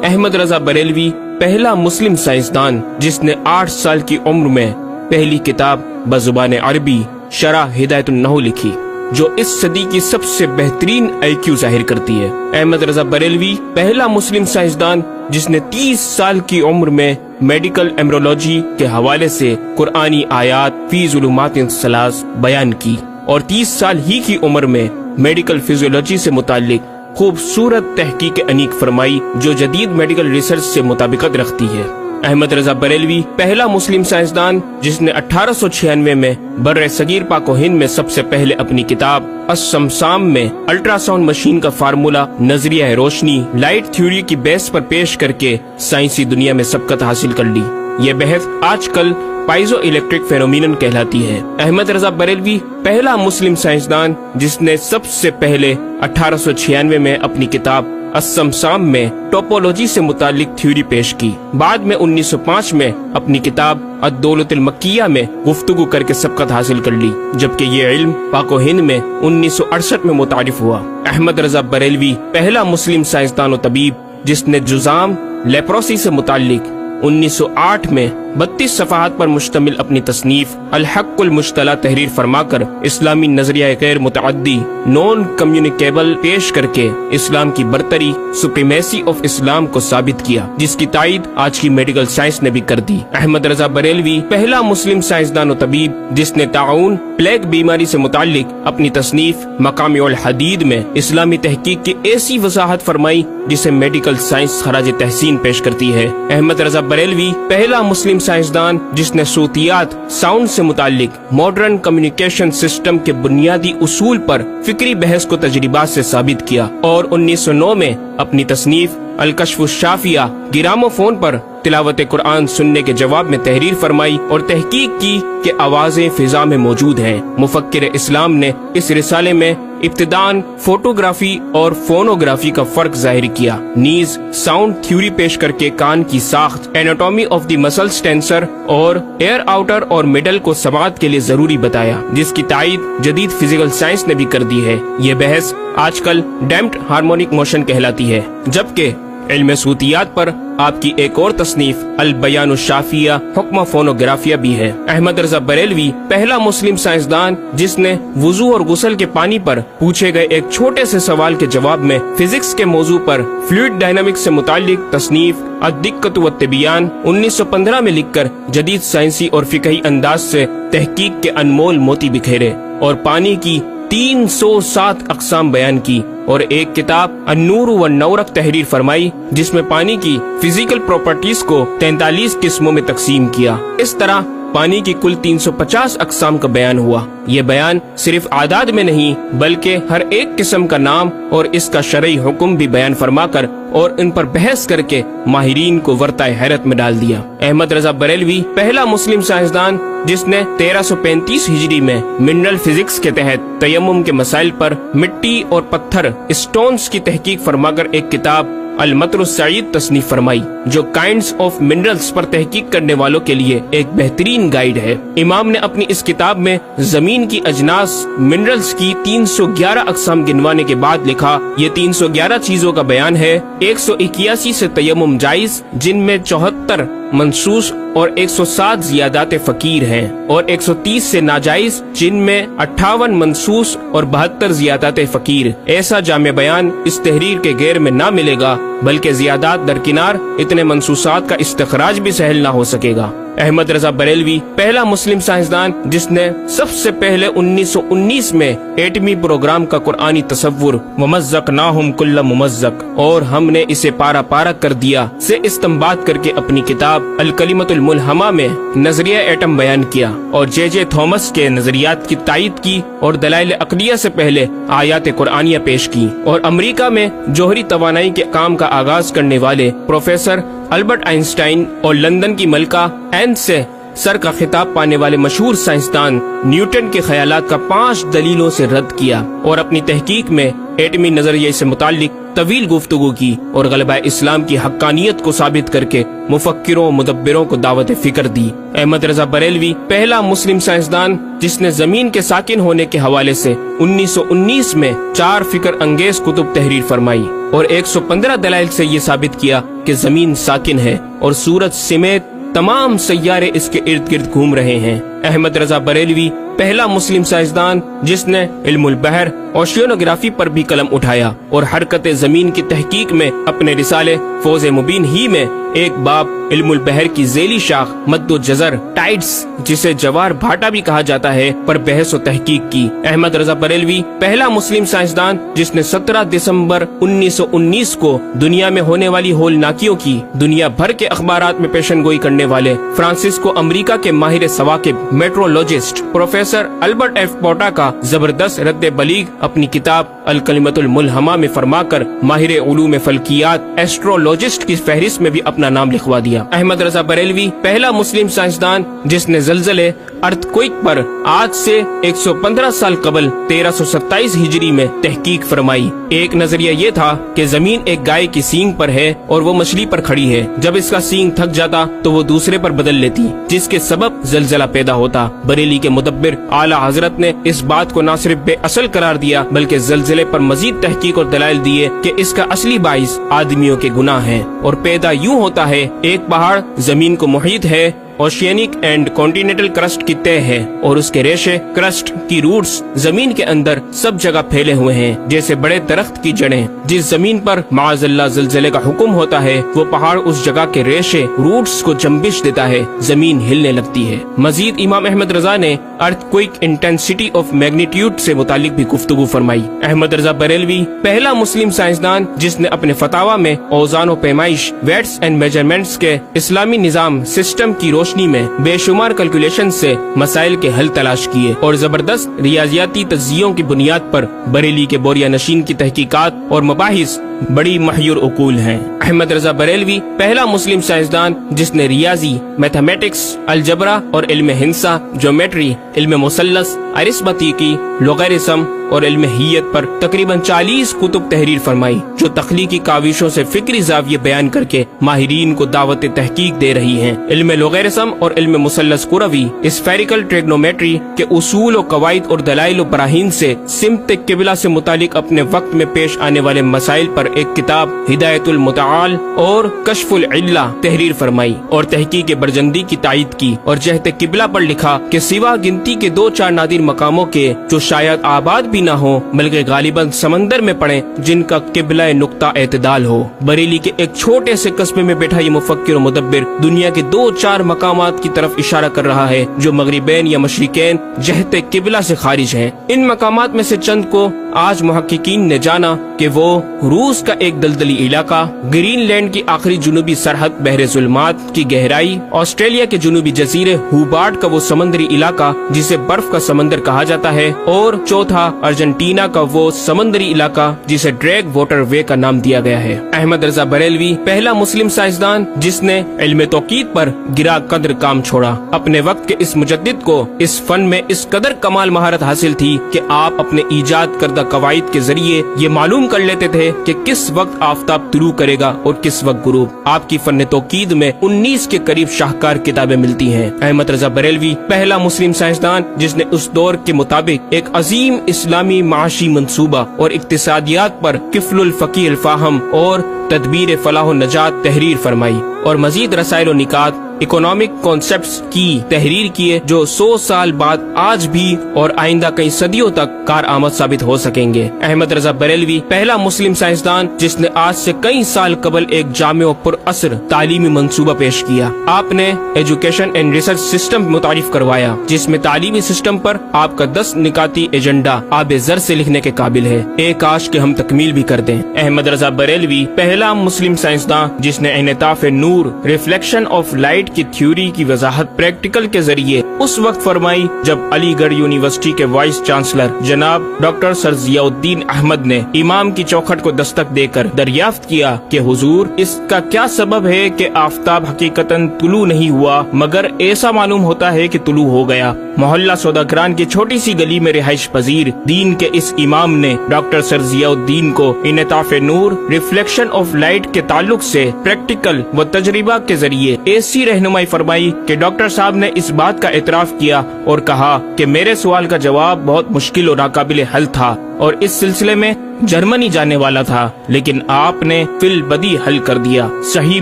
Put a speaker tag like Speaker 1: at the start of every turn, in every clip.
Speaker 1: احمد رضا بریلوی پہلا مسلم سائنسدان جس نے 8 سال کی عمر میں پہلی کتاب بزبان عربی شرح ہدایت النحو لکھی، جو اس صدی کی سب سے بہترین IQ ظاہر کرتی ہے۔ احمد رضا بریلوی پہلا مسلم سائنسدان جس نے 30 سال کی عمر میں میڈیکل ایمرولوجی کے حوالے سے قرآنی آیات فی ظلمات ثلاث بیان کی، اور 30 سال ہی کی عمر میں میڈیکل فزیولوجی سے متعلق خوبصورت تحقیق انیق فرمائی، جو جدید میڈیکل ریسرچ سے مطابقت رکھتی ہے۔ احمد رضا بریلوی پہلا مسلم سائنسدان جس نے 1896 میں بر صغیر پاک و ہند میں سب سے پہلے اپنی کتاب السمسام میں الٹرا ساؤنڈ مشین کا فارمولا نظریہ روشنی لائٹ تھیوری کی بیس پر پیش کر کے سائنسی دنیا میں سبقت حاصل کر لی۔ یہ بحث آج کل پائزو الیکٹرک فینومینن کہلاتی ہے۔ احمد رضا بریلوی پہلا مسلم سائنسدان جس نے سب سے پہلے 1896 میں اپنی کتاب السمسام میں ٹوپولوجی سے متعلق تھیوری پیش کی۔ بعد میں 1905 میں اپنی کتاب الدولۃ المکیہ میں گفتگو کر کے سبقت حاصل کر لی، جبکہ یہ علم پاک و ہند میں 1968 میں متعارف ہوا۔ احمد رضا بریلوی پہلا مسلم سائنسدان و طبیب جس نے جذام لیپروسی سے متعلق 1908 میں 32 صفحات پر مشتمل اپنی تصنیف الحق المجتلی تحریر فرما کر اسلامی نظریہ غیر متعدی نون کمیونیکیبل پیش کر کے اسلام کی برتری سپریمیسی آف اسلام کو ثابت کیا، جس کی تائید آج کی میڈیکل سائنس نے بھی کر دی۔ احمد رضا بریلوی پہلا مسلم سائنسدان و طبیب جس نے طاعون پلیگ بیماری سے متعلق اپنی تصنیف مقامع الحدید میں اسلامی تحقیق کی ایسی وضاحت فرمائی جسے میڈیکل سائنس خراج تحسین پیش کرتی ہے۔ احمد رضا بریلوی پہلا مسلم سائنسدان جس نے صوتیات ساؤنڈ سے متعلق ماڈرن کمیونیکیشن سسٹم کے بنیادی اصول پر فکری بحث کو تجربات سے ثابت کیا، اور 1909 میں اپنی تصنیف الکشف الشافیہ گرامو فون پر تلاوت قرآن سننے کے جواب میں تحریر فرمائی اور تحقیق کی کہ آوازیں فضا میں موجود ہیں۔ مفکر اسلام نے اس رسالے میں ابتداً فوٹوگرافی اور فونوگرافی کا فرق ظاہر کیا، نیز ساؤنڈ تھیوری پیش کر کے کان کی ساخت anatomy of the muscles tensor اور ایئر آؤٹر اور مڈل کو سماعت کے لیے ضروری بتایا، جس کی تائید جدید فزیکل سائنس نے بھی کر دی ہے۔ یہ بحث آج کل ڈیمپڈ ہارمونک موشن کہلاتی ہے، جبکہ علم صوتیات پر آپ کی ایک اور تصنیف البیان الشافیہ حکم فونوگرافیہ بھی ہے۔ احمد رضا بریلوی پہلا مسلم سائنسدان جس نے وضو اور غسل کے پانی پر پوچھے گئے ایک چھوٹے سے سوال کے جواب میں فزکس کے موضوع پر فلوئڈ ڈائنامکس سے متعلق تصنیف الدقۃ والتبیان 1915 میں لکھ کر جدید سائنسی اور فقہی انداز سے تحقیق کے انمول موتی بکھیرے اور پانی کی 307 اقسام بیان کی، اور ایک کتاب النور والنورق تحریر فرمائی جس میں پانی کی فزیکل پراپرٹیز کو 43 قسموں میں تقسیم کیا۔ اس طرح پانی کی کل 350 اقسام کا بیان ہوا۔ یہ بیان صرف اعداد میں نہیں بلکہ ہر ایک قسم کا نام اور اس کا شرعی حکم بھی بیان فرما کر اور ان پر بحث کر کے ماہرین کو ورطہ حیرت میں ڈال دیا۔ احمد رضا بریلوی پہلا مسلم سائنسدان جس نے 1335 ہجری میں منرل فزکس کے تحت تیمم کے مسائل پر مٹی اور پتھر اسٹونز کی تحقیق فرما کر ایک کتاب المطر السعید تصنیف فرمائی، جو کائنڈز آف منرلز پر تحقیق کرنے والوں کے لیے ایک بہترین گائیڈ ہے۔ امام نے اپنی اس کتاب میں زمین کی اجناس منرلز کی 311 اقسام گنوانے کے بعد لکھا، یہ 311 چیزوں کا بیان ہے۔ 181 سے تیمم جائز، جن میں 74 منصوص اور 107 زیادات فقیر ہیں، اور 130 سے ناجائز، جن میں 58 منصوص اور 72 زیادات فقیر۔ ایسا جامع بیان اس تحریر کے غیر میں نہ ملے گا، بلکہ زیادات درکنار اتنے منصوصات کا استخراج بھی سہل نہ ہو سکے گا۔ احمد رضا بریلوی پہلا مسلم سائنسدان جس نے سب سے پہلے 1919 میں ایٹمی پروگرام کا قرآنی تصور ومزقناہم کل ممزق اور ہم نے اسے پارا پارا کر دیا سے استنباط کر کے اپنی کتاب الکلمۃ الملہمہ میں نظریہ ایٹم بیان کیا، اور جے جے تھامس کے نظریات کی تائید کی اور دلائل عقلیہ سے پہلے آیات قرآنیہ پیش کی، اور امریکہ میں جوہری توانائی کے کام کا آغاز کرنے والے پروفیسر البرٹ آئنسٹائن اور لندن کی ملکہ این سے سر کا خطاب پانے والے مشہور سائنسدان نیوٹن کے خیالات کا 5 دلیلوں سے رد کیا، اور اپنی تحقیق میں ایٹمی نظریے سے متعلق طویل گفتگو کی اور غلبہ اسلام کی حقانیت کو ثابت کر کے مفکروں مدبروں کو دعوت فکر دی۔ احمد رضا بریلوی پہلا مسلم سائنسدان جس نے زمین کے ساکن ہونے کے حوالے سے 1919 میں 4 فکر انگیز کتب تحریر فرمائی اور 115 دلائل سے یہ ثابت کیا کہ زمین ساکن ہے اور سورج سمیت تمام سیارے اس کے ارد گرد گھوم رہے ہیں۔ احمد رضا بریلوی پہلا مسلم سائنسدان جس نے علم البحر اوشینوگرافی پر بھی قلم اٹھایا اور حرکت زمین کی تحقیق میں اپنے رسالے فوز مبین ہی میں ایک باب علم البحر کی ذیلی شاخ مد و جزر ٹائڈز جسے جوار بھاٹا بھی کہا جاتا ہے پر بحث و تحقیق کی۔ احمد رضا بریلوی پہلا مسلم سائنسدان جس نے 17 دسمبر 1919 کو دنیا میں ہونے والی ہولناکیوں کی دنیا بھر کے اخبارات میں پیشن گوئی کرنے والے فرانسسکو امریکہ کے ماہر ثواقب میٹرولوجسٹ پروفیسر البرٹ ایف پوٹا کا زبردست رد بلیغ اپنی کتاب الکلمۃ الملہمہ میں فرما کر ماہر علوم فلکیات ایسٹرولوجسٹ کی فہرست میں بھی اپنا نام لکھوا دیا۔ احمد رضا بریلوی پہلا مسلم سائنسدان جس نے زلزلے ارتھ کوئک پر آج سے 115 سال قبل 1327 ہجری میں تحقیق فرمائی۔ ایک نظریہ یہ تھا کہ زمین ایک گائے کی سینگ پر ہے اور وہ مچھلی پر کھڑی ہے، جب اس کا سینگ تھک جاتا تو وہ دوسرے پر بدل لیتی جس کے سبب زلزلہ پیدا ہوتا۔ بریلی کے مدبر اعلی حضرت نے اس بات کو نہ صرف بے اصل قرار دیا بلکہ زلزلے پر مزید تحقیق اور دلائل دیے کہ اس کا اصلی باعث آدمیوں کے گناہ ہیں اور پیدا یوں ہوتا ہے۔ ایک پہاڑ زمین کو محیط ہے، اوشینک اینڈ کانٹیننٹل کرسٹ کی تہ ہے اور اس کے ریشے کرسٹ کی روٹس زمین کے اندر سب جگہ پھیلے ہوئے ہیں جیسے بڑے درخت کی جڑیں۔ جس زمین پر معاذ اللہ زلزلے کا حکم ہوتا ہے وہ پہاڑ اس جگہ کے ریشے روٹس کو جنبش دیتا ہے، زمین ہلنے لگتی ہے۔ مزید امام احمد رضا نے ارتھ کوئک انٹینسٹی آف میگنیٹیوڈ سے متعلق بھی گفتگو فرمائی۔ احمد رضا بریلوی پہلا مسلم سائنسدان جس نے اپنے فتاوی میں اوزان و پیمائش ویٹس اینڈ میجرمنٹس کے اسلامی نظام سسٹم کی روشنی میں بے شمار کیلکولیشن سے مسائل کے حل تلاش کیے اور زبردست ریاضیاتی تجزیوں کی بنیاد پر بریلی کے بوریا نشین کی تحقیقات اور مباحث بڑی محیر عقول ہیں۔ احمد رضا بریلوی پہلا مسلم سائنسدان جس نے ریاضی، میتھمیٹکس، الجبرا اور علم ہندسہ، جیومیٹری، علم مثلث، ارثمیٹکی، لوگرثم اور علم حیت پر تقریباً 40 کتب تحریر فرمائی جو تخلیقی کاوشوں سے فکری زاویے بیان کر کے ماہرین کو دعوت تحقیق دے رہی ہیں۔ علم لوگرثم اور علم مثلث کروی، اسفیریکل ٹریگنومیٹری کے اصول و قواعد اور دلائل و براہین سے سمت قبلہ سے متعلق اپنے وقت میں پیش آنے والے مسائل پر ایک کتاب ہدایت المتعال اور کشف العلہ تحریر فرمائی اور تحقیق برجندی کی تائید کی اور جہت قبلہ پر لکھا کہ سوا گنتی کے 2-4 نادر مقاموں کے جو شاید آباد بھی نہ ہو بلکہ غالباً سمندر میں پڑے جن کا قبلہ نقطہ اعتدال ہو۔ بریلی کے ایک چھوٹے سے قصبے میں بیٹھا یہ مفکر و مدبر دنیا کے 2-4 مقامات کی طرف اشارہ کر رہا ہے جو مغربین یا مشرقین جہت قبلہ سے خارج ہیں۔ ان مقامات میں سے چند کو آج محققین نے جانا کہ وہ روس کا ایک دلدلی علاقہ، گرین لینڈ کی آخری جنوبی سرحد بحر ظلمات کی گہرائی، آسٹریلیا کے جنوبی جزیرے ہوبارٹ کا وہ سمندری علاقہ جسے برف کا سمندر کہا جاتا ہے، اور چوتھا ارجنٹینا کا وہ سمندری علاقہ جسے ڈریگ واٹر وے کا نام دیا گیا ہے۔ احمد رضا بریلوی پہلا مسلم سائنسدان جس نے علم توقید پر گرا قدر کام چھوڑا۔ اپنے وقت کے اس مجدد کو اس فن میں اس قدر کمال مہارت حاصل تھی کہ آپ اپنے ایجاد کردہ قواعد کے ذریعے یہ معلوم کر لیتے تھے کہ کس وقت آفتاب طلوع کرے گا اور کس وقت غروب۔ آپ کی فن توقید میں 19 کے قریب شاہکار کتابیں ملتی ہیں۔ احمد رضا بریلوی پہلا مسلم سائنسدان جس نے اس دور کے مطابق ایک عظیم اسلامی معاشی منصوبہ اور اقتصادیات پر کفل الفقی الفاہم اور تدبیر فلاح و نجات تحریر فرمائی اور مزید رسائل و نکات اکنامک کانسیپٹس کی تحریر کیے جو 100 سال بعد آج بھی اور آئندہ کئی صدیوں تک کارآمد ثابت ہو سکیں گے۔ احمد رضا بریلوی پہلا مسلم سائنسدان جس نے آج سے کئی سال قبل ایک جامع و پر اثر تعلیمی منصوبہ پیش کیا۔ آپ نے ایجوکیشن اینڈ ریسرچ سسٹم متعارف کروایا جس میں تعلیمی سسٹم پر آپ کا 10 نکاتی ایجنڈا آب زر سے لکھنے کے قابل ہے۔ ایک کاش کہ ہم تکمیل بھی کر دیں۔ احمد رضا بریلوی پہلا پہلا مسلم سائنسداں جس نے انعطاف نور ریفلیکشن آف لائٹ کی تھیوری کی وضاحت پریکٹیکل کے ذریعے اس وقت فرمائی جب علی گڑھ یونیورسٹی کے وائس چانسلر جناب ڈاکٹر سر ضیاء الدین احمد نے امام کی چوکھٹ کو دستک دے کر دریافت کیا کہ حضور اس کا کیا سبب ہے کہ آفتاب حقیقتاً طلوع نہیں ہوا مگر ایسا معلوم ہوتا ہے کہ طلوع ہو گیا۔ محلہ سوداگران کی چھوٹی سی گلی میں رہائش پذیر دین کے اس امام نے ڈاکٹر سر ضیاء الدین کو انعطاف نور ریفلیکشن آف لائٹ کے تعلق سے پریکٹیکل و تجربہ کے ذریعے ایسی رہنمائی فرمائی کہ ڈاکٹر صاحب نے اس بات کا اعتراف کیا اور کہا کہ میرے سوال کا جواب بہت مشکل اور ناقابل حل تھا اور اس سلسلے میں جرمنی جانے والا تھا، لیکن آپ نے فی البدی حل کر دیا۔ صحیح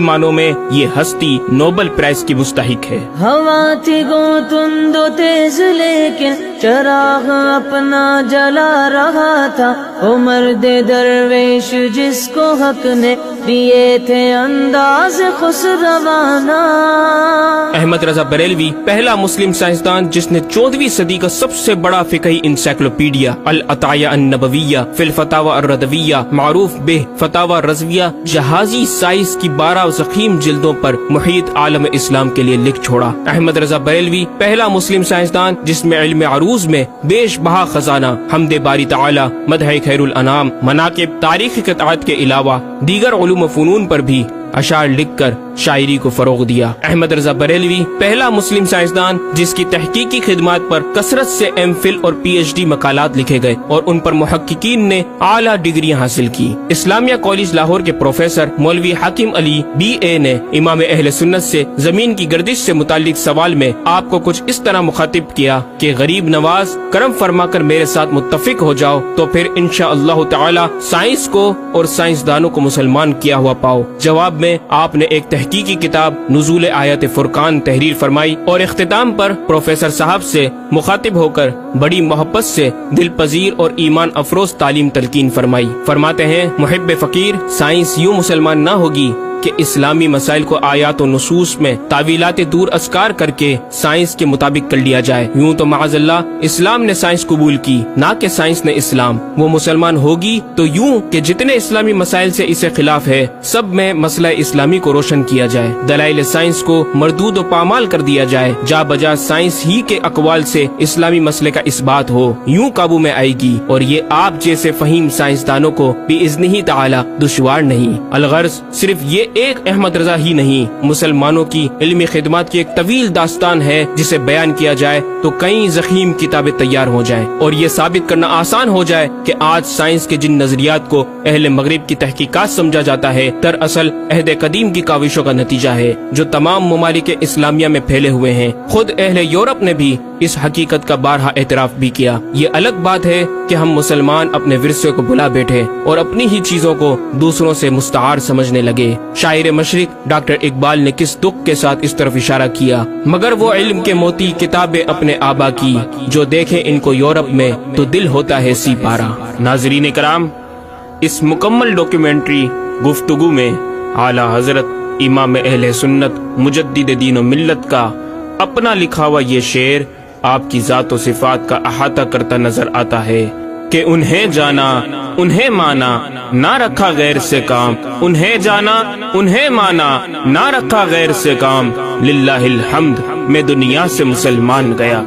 Speaker 1: معنوں میں یہ ہستی نوبل پرائز کی مستحق ہے۔
Speaker 2: ہوا تھی گو تند و تیز لیکن چراغ اپنا جلا رہا تھا، وہ مرد درویش جس کو حق نے دیے تھے انداز خسروانہ۔
Speaker 1: احمد رضا بریلوی پہلا مسلم سائنسدان جس نے 14ویں صدی کا سب سے بڑا فقہی انسائکلوپیڈیا العطایہ النبویہ فی الفتاوی الردویہ معروف بہ فتاوی رضویہ جہازی سائنس کی 12 ضخیم جلدوں پر محیط عالم اسلام کے لیے لکھ چھوڑا۔ احمد رضا بریلوی پہلا مسلم سائنسدان جس میں علم عروض میں بیش بہا خزانہ حمد باری تعالی، مدح خیر الانام، مناقب، تاریخی قطعات کے علاوہ دیگر علوم و فنون پر بھی اشعار لکھ کر شاعری کو فروغ دیا۔ احمد رضا بریلوی پہلا مسلم سائنسدان جس کی تحقیقی خدمات پر کثرت سے ایم فل اور پی ایچ ڈی مقالات لکھے گئے اور ان پر محققین نے اعلیٰ ڈگریاں حاصل کی۔ اسلامیہ کالج لاہور کے پروفیسر مولوی حاکم علی بی اے نے امام اہل سنت سے زمین کی گردش سے متعلق سوال میں آپ کو کچھ اس طرح مخاطب کیا کہ غریب نواز کرم فرما کر میرے ساتھ متفق ہو جاؤ تو پھر انشاءاللہ تعالی سائنس کو اور سائنسدانوں کو مسلمان کیا ہوا پاؤ۔ جواب میں آپ نے ایک تحقیقی کتاب نزول آیات فرقان تحریر فرمائی اور اختتام پر پروفیسر صاحب سے مخاطب ہو کر بڑی محبت سے دل پذیر اور ایمان افروز تعلیم تلقین فرمائی۔ فرماتے ہیں محب فقیر سائنس یوں مسلمان نہ ہوگی کہ اسلامی مسائل کو آیات و نصوص میں تعویلات دور ازکار کر کے سائنس کے مطابق کر لیا جائے۔ یوں تو معاذ اللہ اسلام نے سائنس قبول کی نہ کہ سائنس نے اسلام۔ وہ مسلمان ہوگی تو یوں کہ جتنے اسلامی مسائل سے اسے خلاف ہے سب میں مسئلہ اسلامی کو روشن کیا جائے، دلائل سائنس کو مردود و پامال کر دیا جائے، جا بجا سائنس ہی کے اقوال سے اسلامی مسئلے کا اثبات ہو، یوں قابو میں آئے گی اور یہ آپ جیسے فہیم سائنسدانوں کو بإذنہ تعالی دشوار نہیں۔ الغرض صرف یہ ایک احمد رضا ہی نہیں، مسلمانوں کی علمی خدمات کی ایک طویل داستان ہے جسے بیان کیا جائے تو کئی ضخیم کتابیں تیار ہو جائیں اور یہ ثابت کرنا آسان ہو جائے کہ آج سائنس کے جن نظریات کو اہل مغرب کی تحقیقات سمجھا جاتا ہے دراصل عہد قدیم کی کاوشوں کا نتیجہ ہے جو تمام ممالک اسلامیہ میں پھیلے ہوئے ہیں۔ خود اہل یورپ نے بھی اس حقیقت کا بارہا اعتراف بھی کیا۔ یہ الگ بات ہے کہ ہم مسلمان اپنے ورثے کو بھلا بیٹھے اور اپنی ہی چیزوں کو دوسروں سے مستعار سمجھنے لگے۔ شاعر مشرق ڈاکٹر اقبال نے کس دکھ کے ساتھ اس طرف اشارہ کیا، مگر وہ علم کے موتی کتابیں اپنے آبا کی، جو دیکھے ان کو یورپ میں تو دل ہوتا ہے سی پارا۔ ناظرین کرام، اس مکمل ڈاکیومنٹری گفتگو میں اعلیٰ حضرت امام اہل سنت مجدد دین و ملت کا اپنا لکھا ہوا یہ شعر آپ کی ذات و صفات کا احاطہ کرتا نظر آتا ہے کہ انہیں جانا انہیں مانا نہ رکھا غیر سے کام، انہیں جانا انہیں مانا نہ رکھا غیر سے کام، للہ الحمد میں دنیا سے مسلمان گیا۔